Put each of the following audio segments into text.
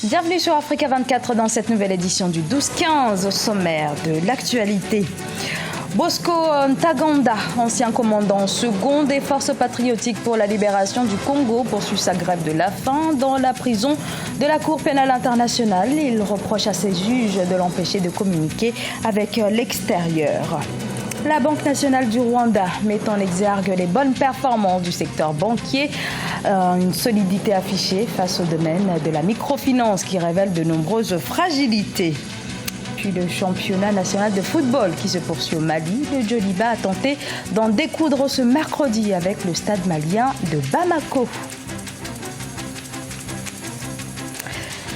Bienvenue sur Africa 24 dans cette nouvelle édition du 12-15 au sommaire de l'actualité. Bosco Ntaganda, ancien commandant second des forces patriotiques pour la libération du Congo, poursuit sa grève de la faim dans la prison de la Cour pénale internationale. Il reproche à ses juges de l'empêcher de communiquer avec l'extérieur. La Banque nationale du Rwanda met en exergue les bonnes performances du secteur banquier, une solidité affichée face au domaine de la microfinance qui révèle de nombreuses fragilités. Puis le championnat national de football qui se poursuit au Mali. Le Djoliba a tenté d'en découdre ce mercredi avec le stade malien de Bamako.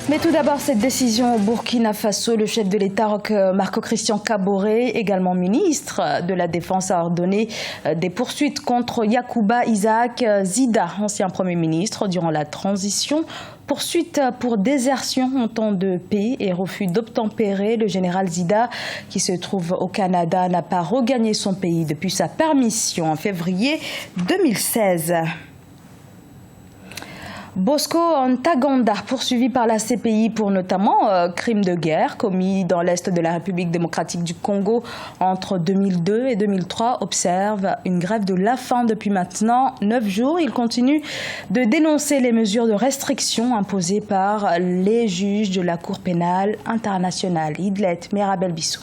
Mais tout d'abord, cette décision au Burkina Faso, le chef de l'État, Marco Christian Kaboré, également ministre de la Défense, a ordonné des poursuites contre Yacouba Isaac Zida, ancien Premier ministre, durant la transition. Poursuite pour désertion en temps de paix et refus d'obtempérer. Le général Zida, qui se trouve au Canada, n'a pas regagné son pays depuis sa permission en février 2016. Bosco Ntaganda, poursuivi par la CPI pour notamment crimes de guerre commis dans l'est de la République démocratique du Congo entre 2002 et 2003, observe une grève de la faim depuis maintenant 9 jours. Il continue de dénoncer les mesures de restriction imposées par les juges de la Cour pénale internationale. Idlet Merabel-Bissou.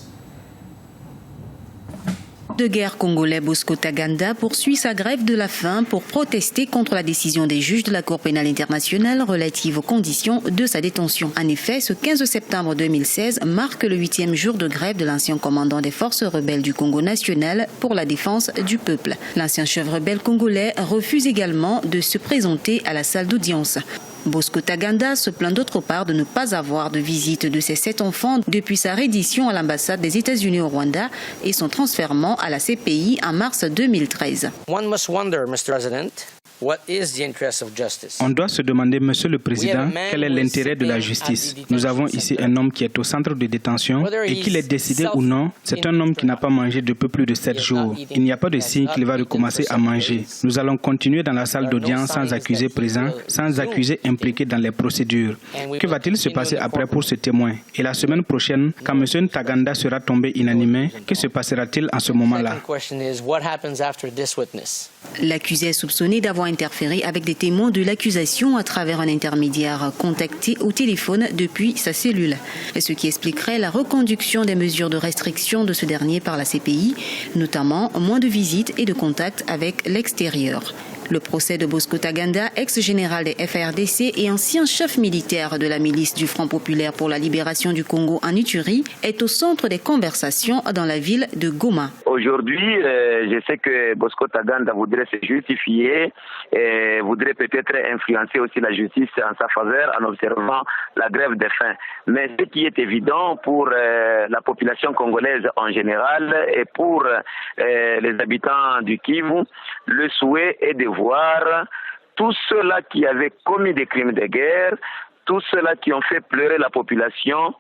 De guerre congolais Bosco Ntaganda poursuit sa grève de la faim pour protester contre la décision des juges de la Cour pénale internationale relative aux conditions de sa détention. En effet, ce 15 septembre 2016 marque le 8e jour de grève de l'ancien commandant des forces rebelles du Congo national pour la défense du peuple. L'ancien chef rebelle congolais refuse également de se présenter à la salle d'audience. Bosco Ntaganda se plaint d'autre part de ne pas avoir de visite de ses 7 enfants depuis sa reddition à l'ambassade des États-Unis au Rwanda et son transfèrement à la CPI en mars 2013. On doit se demander, Monsieur le Président, quel est l'intérêt de la justice. Nous avons ici un homme qui est au centre de détention et qu'il est décidé ou non, c'est un homme qui n'a pas mangé depuis plus de 7 jours. Il n'y a pas de signe qu'il va recommencer à manger. Nous allons continuer dans la salle d'audience sans accusé présent, sans accusé impliqué dans les procédures. Que va-t-il se passer après pour ce témoin? Et la semaine prochaine, quand M. Ntaganda sera tombé inanimé, que se passera-t-il en ce moment-là? L'accusé est soupçonné d'avoir interféré avec des témoins de l'accusation à travers un intermédiaire contacté au téléphone depuis sa cellule. Ce qui expliquerait la reconduction des mesures de restriction de ce dernier par la CPI, notamment moins de visites et de contacts avec l'extérieur. Le procès de Bosco Ntaganda, ex-général des FARDC et ancien chef militaire de la milice du Front populaire pour la libération du Congo en Ituri, est au centre des conversations dans la ville de Goma. Aujourd'hui, je sais que Bosco Ntaganda voudrait se justifier et voudrait peut-être influencer aussi la justice en sa faveur en observant la grève de faim. Mais ce qui est évident pour la population congolaise en général et pour les habitants du Kivu, le souhait est de voir tous ceux-là qui avaient commis des crimes de guerre, tous ceux-là qui ont fait pleurer la population,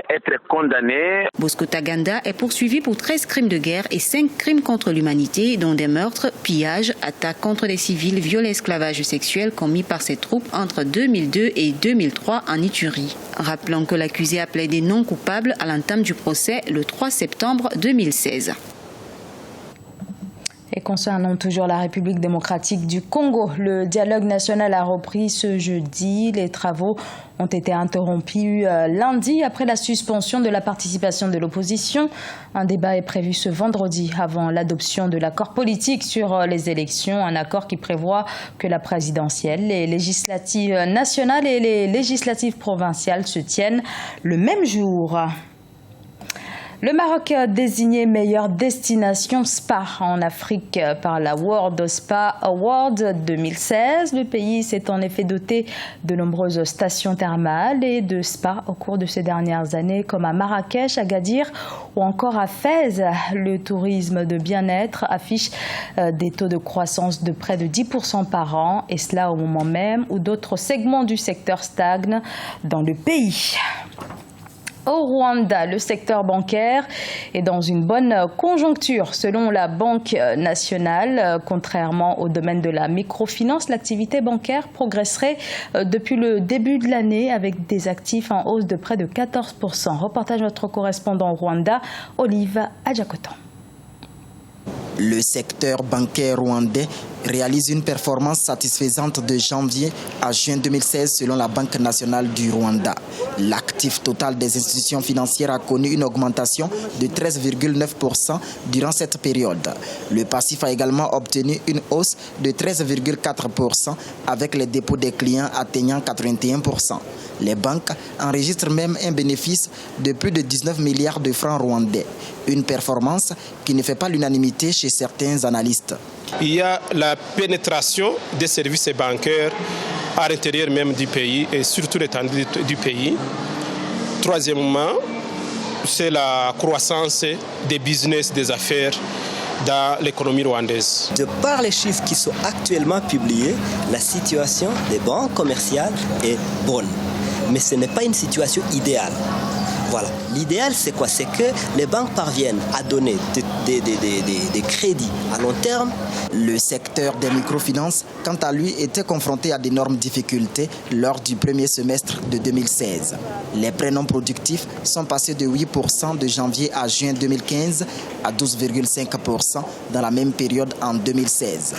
être condamnés. Bosco Ntaganda est poursuivi pour 13 crimes de guerre et 5 crimes contre l'humanité, dont des meurtres, pillages, attaques contre les civils, viols et esclavage sexuel commis par ses troupes entre 2002 et 2003 en Ituri. Rappelons que l'accusé a plaidé non coupable à l'entame du procès le 3 septembre 2016. Et concernant toujours la République démocratique du Congo, le dialogue national a repris ce jeudi. Les travaux ont été interrompus lundi après la suspension de la participation de l'opposition. Un débat est prévu ce vendredi avant l'adoption de l'accord politique sur les élections, un accord qui prévoit que la présidentielle, les législatives nationales et les législatives provinciales se tiennent le même jour. Le Maroc a désigné meilleure destination spa en Afrique par la World Spa Award 2016. Le pays s'est en effet doté de nombreuses stations thermales et de spas au cours de ces dernières années, comme à Marrakech, Agadir ou encore à Fès. Le tourisme de bien-être affiche des taux de croissance de près de 10% par an, et cela au moment même où d'autres segments du secteur stagnent dans le pays. Au Rwanda, le secteur bancaire est dans une bonne conjoncture. Selon la Banque nationale, contrairement au domaine de la microfinance, l'activité bancaire progresserait depuis le début de l'année avec des actifs en hausse de près de 14%. Reportage de notre correspondant au Rwanda, Olive Adjakotan. Le secteur bancaire rwandais réalise une performance satisfaisante de janvier à juin 2016 selon la Banque nationale du Rwanda. L'actif total des institutions financières a connu une augmentation de 13,9% durant cette période. Le passif a également obtenu une hausse de 13,4% avec les dépôts des clients atteignant 81%. Les banques enregistrent même un bénéfice de plus de 19 milliards de francs rwandais. Une performance qui ne fait pas l'unanimité chez certains analystes. Il y a la pénétration des services bancaires à l'intérieur même du pays et surtout l'étendue du pays. Troisièmement, c'est la croissance des business, des affaires dans l'économie rwandaise. De par les chiffres qui sont actuellement publiés, la situation des banques commerciales est bonne. Mais ce n'est pas une situation idéale. Voilà. L'idéal, c'est quoi? C'est que les banques parviennent à donner des crédits à long terme. Le secteur des microfinances, quant à lui, était confronté à d'énormes difficultés lors du premier semestre de 2016. Les prêts non productifs sont passés de 8% de janvier à juin 2015 à 12,5% dans la même période en 2016.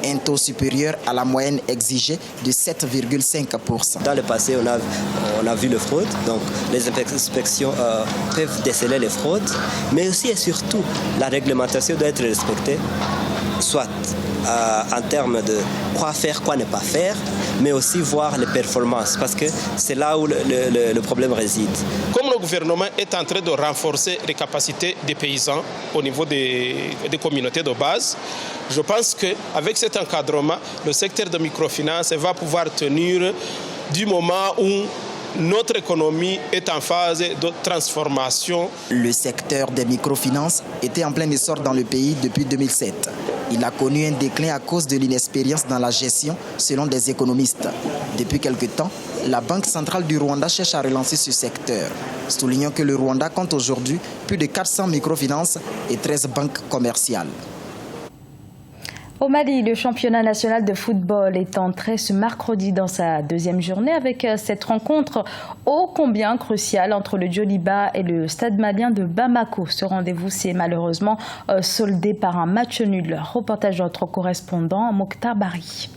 Un taux supérieur à la moyenne exigée de 7,5%. Dans le passé, on a vu le fraude, donc les inspections peuvent déceler les fraudes, mais aussi et surtout, la réglementation doit être respectée, soit en termes de quoi faire, quoi ne pas faire, mais aussi voir les performances, parce que c'est là où le problème réside. Comme le gouvernement est en train de renforcer les capacités des paysans au niveau des communautés de base, je pense qu'avec cet encadrement, le secteur de microfinance va pouvoir tenir du moment où notre économie est en phase de transformation. Le secteur des microfinances était en plein essor dans le pays depuis 2007. Il a connu un déclin à cause de l'inexpérience dans la gestion, selon des économistes. Depuis quelque temps, la Banque centrale du Rwanda cherche à relancer ce secteur. Soulignons que le Rwanda compte aujourd'hui plus de 400 microfinances et 13 banques commerciales. Au Mali, le championnat national de football est entré ce mercredi dans sa deuxième journée avec cette rencontre ô combien cruciale entre le Djoliba et le Stade malien de Bamako. Ce rendez-vous s'est malheureusement soldé par un match nul. Reportage de notre correspondant Mokhtar Bari.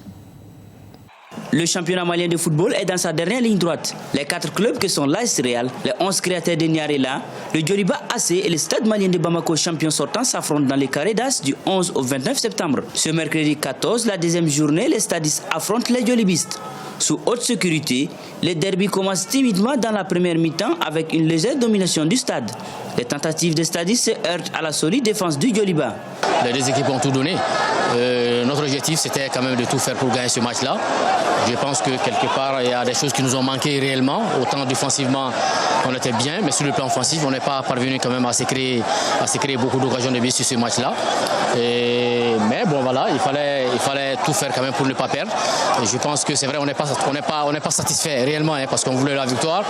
Le championnat malien de football est dans sa dernière ligne droite. Les 4 clubs que sont l'AS Real, les 11 créateurs de Niarela, le Djoliba AC et le Stade malien de Bamako, champion sortant, s'affrontent dans les carrés d'As du 11 au 29 septembre. Ce mercredi 14, la deuxième journée, les stadistes affrontent les Djolibistes. Sous haute sécurité, les derbys commencent timidement dans la première mi-temps avec une légère domination du stade. Les tentatives des stadistes se heurtent à la solide défense du Djoliba. Les deux équipes ont tout donné. Notre objectif, c'était quand même de tout faire pour gagner ce match-là. Je pense que quelque part, il y a des choses qui nous ont manqué réellement. Autant défensivement, on était bien, mais sur le plan offensif, on n'est pas parvenu quand même à se créer beaucoup d'occasions de but sur ce match-là. Mais bon, voilà, il fallait tout faire quand même pour ne pas perdre. Et je pense que c'est vrai, on n'est pas satisfait réellement parce qu'on voulait la victoire.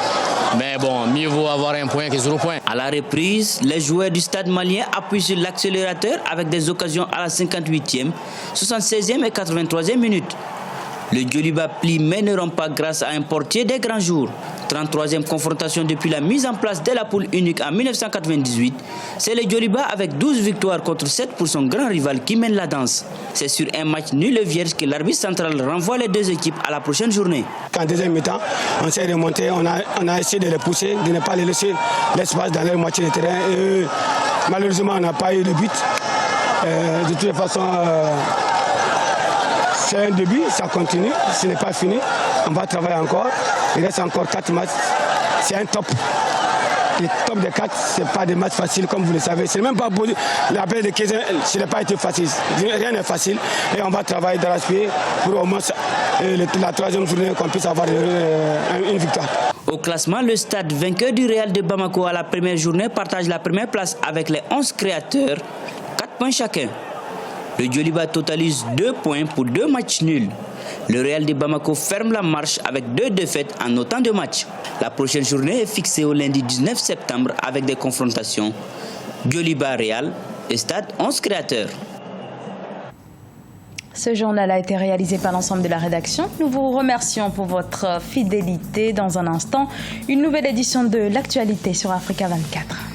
Mais bon, mieux vaut avoir un point que 0 point. À la reprise, les joueurs du stade malien appuient sur l'accélérateur avec des occasions à la 58e, 76e et 83e minute. Le Djoliba plie mais ne rompt pas grâce à un portier des grands jours. 33e confrontation depuis la mise en place de la poule unique en 1998. C'est le Djoliba avec 12 victoires contre 7 pour son grand rival qui mène la danse. C'est sur un match nul et vierge que l'arbitre central renvoie les deux équipes à la prochaine journée. En deuxième mi-temps, on s'est remonté, on a essayé de les pousser, de ne pas les laisser l'espace dans leur moitié de terrain. Et malheureusement, on n'a pas eu de but. De toute façon, c'est un début, ça continue, ce n'est pas fini. On va travailler encore. Il reste encore 4 matchs. C'est un top. Les top des 4, ce n'est pas des matchs faciles, comme vous le savez. Ce n'est même pas la paix de 15 ans, ce n'a pas été facile. Rien n'est facile. Et on va travailler dans l'aspect pour au moins la troisième journée qu'on puisse avoir une victoire. Au classement, le stade vainqueur du Real de Bamako à la première journée partage la première place avec les 11 créateurs, 4 points chacun. Le Djoliba totalise 2 points pour 2 matchs nuls. Le Real de Bamako ferme la marche avec 2 défaites en autant de matchs. La prochaine journée est fixée au lundi 19 septembre avec des confrontations Dioliba-Real et Stade 11 Créateurs. Ce journal a été réalisé par l'ensemble de la rédaction. Nous vous remercions pour votre fidélité. Dans un instant, une nouvelle édition de l'actualité sur Africa 24.